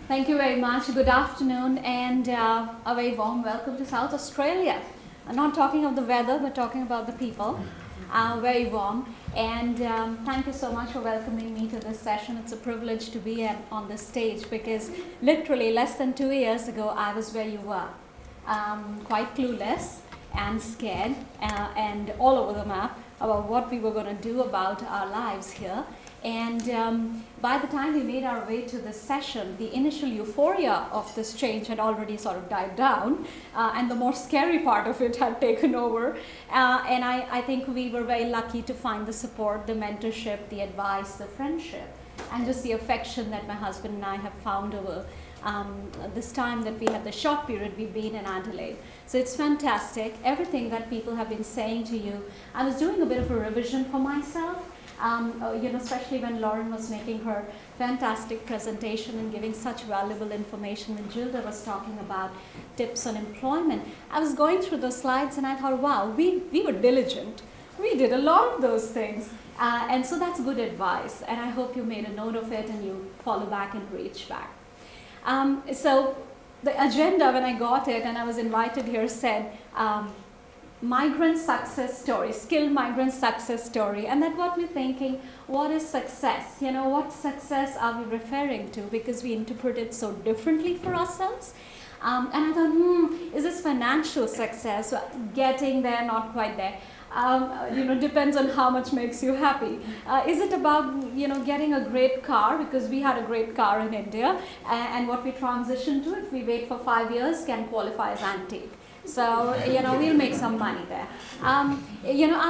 Thank you very much. Good afternoon and a very warm welcome to South Australia. I'm not talking of the weather, but talking about the people. Very warm. And thank you so much for welcoming me to this session. It's a privilege to be on this stage because literally less than 2 years ago, I was where you were. Quite clueless and scared and all over the map about what we were going to do about our lives here. And by the time we made our way to this session, the initial euphoria of this change had already sort of died down, and the more scary part of it had taken over. And I think we were very lucky to find the support, the mentorship, the advice, the friendship, and just the affection that my husband and I have found over this time that we have, the short period we've been in Adelaide. So it's fantastic. Everything that people have been saying to you, I was doing a bit of a revision for myself. Especially when Lauren was making her fantastic presentation and giving such valuable information, when Gilda was talking about tips on employment. I was going through those slides and I thought, wow, we were diligent. We did a lot of those things. And so that's good advice. And I hope you made a note of it and you follow back and reach back. So the agenda, when I got it and I was invited here, said, migrant success story, skilled migrant success story. And that got me thinking, what is success? You know, what success are we referring to? Because we interpret it so differently for ourselves. And I thought, is this financial success? Getting there, not quite there. Depends on how much makes you happy. Is it about, getting a great car? Because we had a great car in India. And what we transitioned to, if we wait for 5 years, can qualify as antique. So, we'll make some money there. Are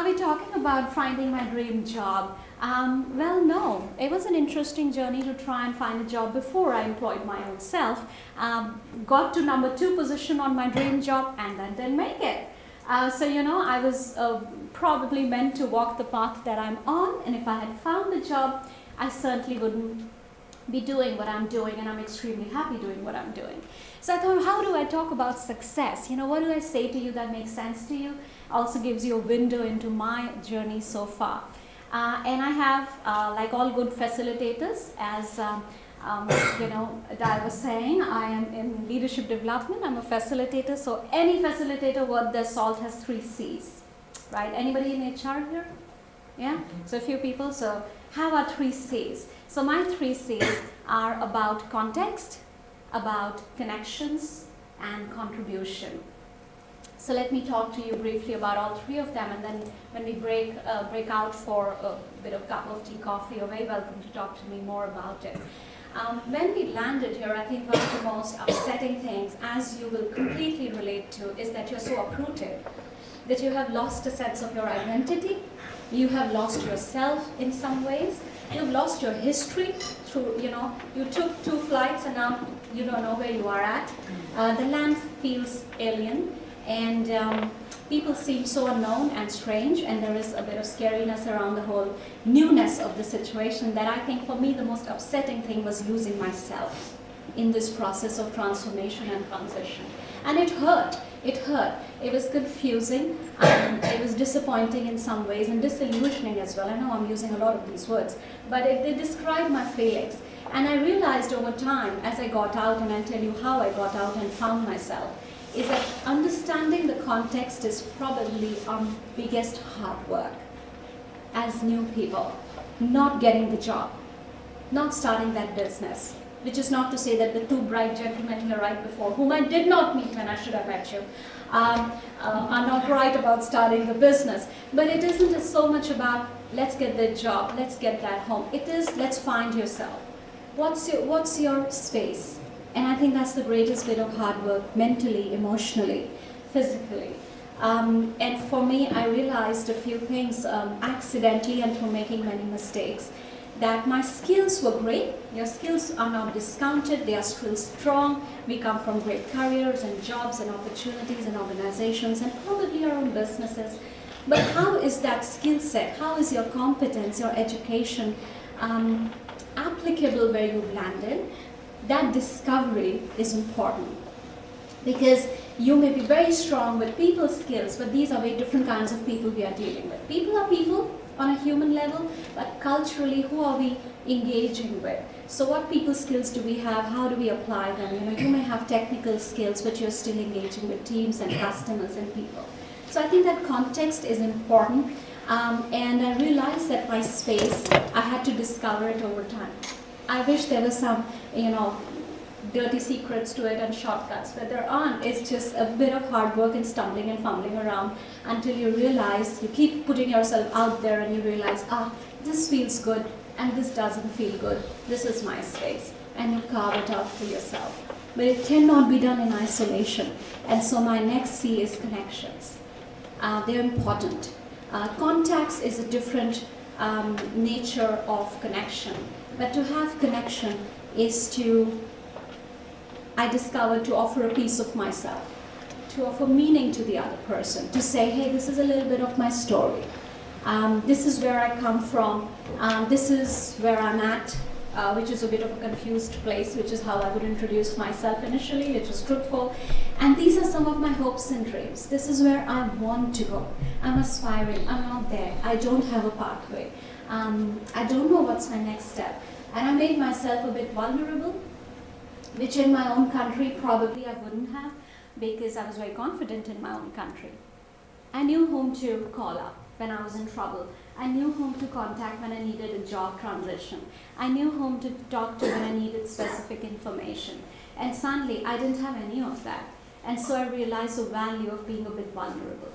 we talking about finding my dream job? Well, no. It was an interesting journey to try and find a job before I employed my own self. Got to number 2 position on my dream job and then didn't make it. I was probably meant to walk the path that I'm on, and if I had found a job, I certainly wouldn't be doing what I'm doing, and I'm extremely happy doing what I'm doing. So I thought, how do I talk about success? What do I say to you that makes sense to you? Also gives you a window into my journey so far. And I have, like all good facilitators, as Di was saying, I am in leadership development. I'm a facilitator. So any facilitator worth their salt has 3 C's, right? Anybody in HR here? Yeah? So a few people. So how are 3 C's? So my 3 C's are about context, about connections, and contribution. So let me talk to you briefly about all 3 of them, and then when we break out for a bit of cup of tea, coffee, you're very welcome to talk to me more about it. When we landed here, I think one of the most upsetting things, as you will completely relate to, is that you're so uprooted, that you have lost a sense of your identity, you have lost yourself in some ways, you've lost your history through, you took 2 flights and now you don't know where you are at. The land feels alien, and people seem so unknown and strange, and there is a bit of scariness around the whole newness of the situation that I think for me the most upsetting thing was losing myself in this process of transformation and transition. And it hurt. It hurt. It was confusing. It was disappointing in some ways and disillusioning as well. I know I'm using a lot of these words, but they describe my feelings. And I realized over time, as I got out, and I'll tell you how I got out and found myself, is that understanding the context is probably our biggest hard work as new people. Not getting the job, not starting that business. Which is not to say that the 2 bright gentlemen here right before, whom I did not meet when I should have met you, are not right about starting the business. But it isn't so much about let's get the job, let's get that home. It is let's find yourself. What's your space? And I think that's the greatest bit of hard work, mentally, emotionally, physically. And for me, I realized a few things accidentally and through making many mistakes. That my skills were great. Your skills are not discounted. They are still strong. We come from great careers and jobs and opportunities and organizations and probably our own businesses. But how is that skill set? How is your competence, your education applicable where you've landed? That discovery is important. Because you may be very strong with people skills, but these are very different kinds of people we are dealing with. People are people, on a human level, but culturally, who are we engaging with? So what people skills do we have? How do we apply them? You may have technical skills, but you're still engaging with teams and customers and people. So I think that context is important. And I realized that my space, I had to discover it over time. I wish there was some, dirty secrets to it and shortcuts, but there aren't. It's just a bit of hard work and stumbling and fumbling around until you realize, you keep putting yourself out there and you realize, this feels good and this doesn't feel good. This is my space. And you carve it out for yourself. But it cannot be done in isolation. And so my next C is connections. They're important. Contacts is a different nature of connection. But to have connection is to, I discovered, to offer a piece of myself, to offer meaning to the other person, to say, hey, this is a little bit of my story. This is where I come from. This is where I'm at, which is a bit of a confused place, which is how I would introduce myself initially, which is truthful. And these are some of my hopes and dreams. This is where I want to go. I'm aspiring. I'm not there. I don't have a pathway. I don't know what's my next step. And I made myself a bit vulnerable, which in my own country probably I wouldn't have, because I was very confident in my own country. I knew whom to call up when I was in trouble. I knew whom to contact when I needed a job transition. I knew whom to talk to when I needed specific information. And suddenly I didn't have any of that. And so I realized the value of being a bit vulnerable,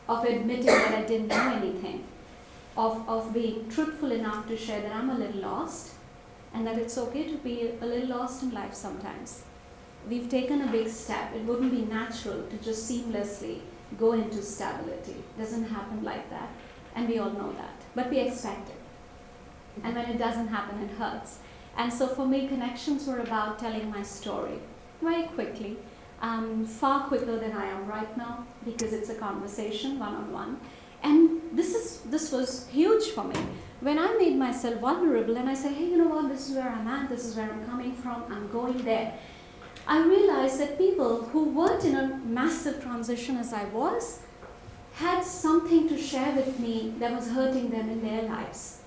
of admitting that I didn't know anything, of being truthful enough to share that I'm a little lost, and that it's okay to be a little lost in life sometimes. We've taken a big step. It wouldn't be natural to just seamlessly go into stability. It doesn't happen like that, and we all know that, but we expect it. And when it doesn't happen, it hurts. And so for me, connections were about telling my story very quickly, far quicker than I am right now, because it's a conversation, one-on-one. And this was huge for me. When I made myself vulnerable and I said, hey, you know what, this is where I'm at, this is where I'm coming from, I'm going there, I realized that people who weren't in a massive transition as I was had something to share with me that was hurting them in their lives.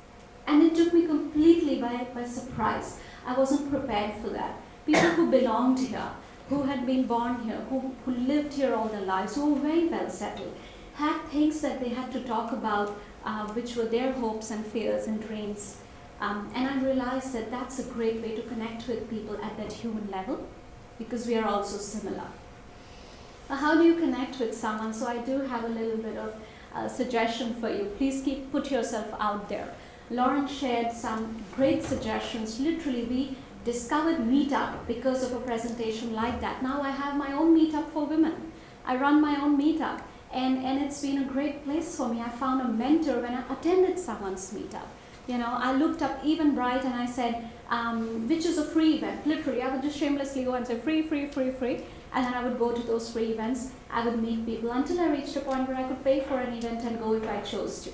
And it took me completely by surprise. I wasn't prepared for that. People who belonged here, who had been born here, who lived here all their lives, who were very well settled, had things that they had to talk about, which were their hopes and fears and dreams. And I realized that that's a great way to connect with people at that human level, because we are also similar. How do you connect with someone? So I do have a little bit of suggestion for you. Please put yourself out there. Lauren shared some great suggestions. Literally, we discovered Meetup because of a presentation like that. Now I have my own Meetup for women. I run my own Meetup. And it's been a great place for me. I found a mentor when I attended someone's Meetup. I looked up Eventbrite and I said, which is a free event. Literally, I would just shamelessly go and say free, free, free, free. And then I would go to those free events. I would meet people until I reached a point where I could pay for an event and go if I chose to.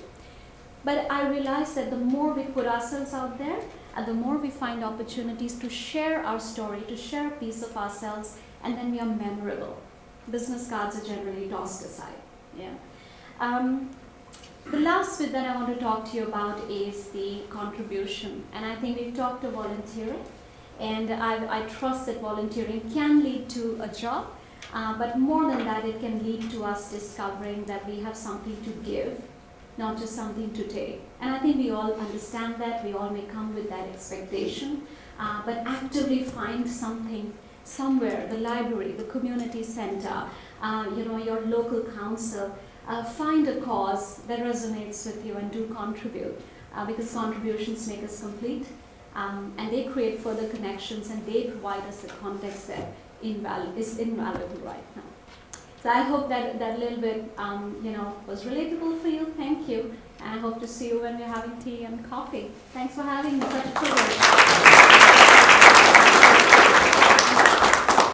But I realized that the more we put ourselves out there, the more we find opportunities to share our story, to share a piece of ourselves, and then we are memorable. Business cards are generally tossed aside. The last bit that I want to talk to you about is the contribution. And I think we've talked about volunteering. And I trust that volunteering can lead to a job. But more than that, it can lead to us discovering that we have something to give, not just something to take. And I think we all understand that. We all may come with that expectation. But actively find something somewhere, the library, the community center, your local council. Find a cause that resonates with you and do contribute, because contributions make us complete, and they create further connections, and they provide us the context that is invaluable right now. So I hope that little bit was relatable for you. Thank you, and I hope to see you when we're having tea and coffee. Thanks for having me. Such a privilege.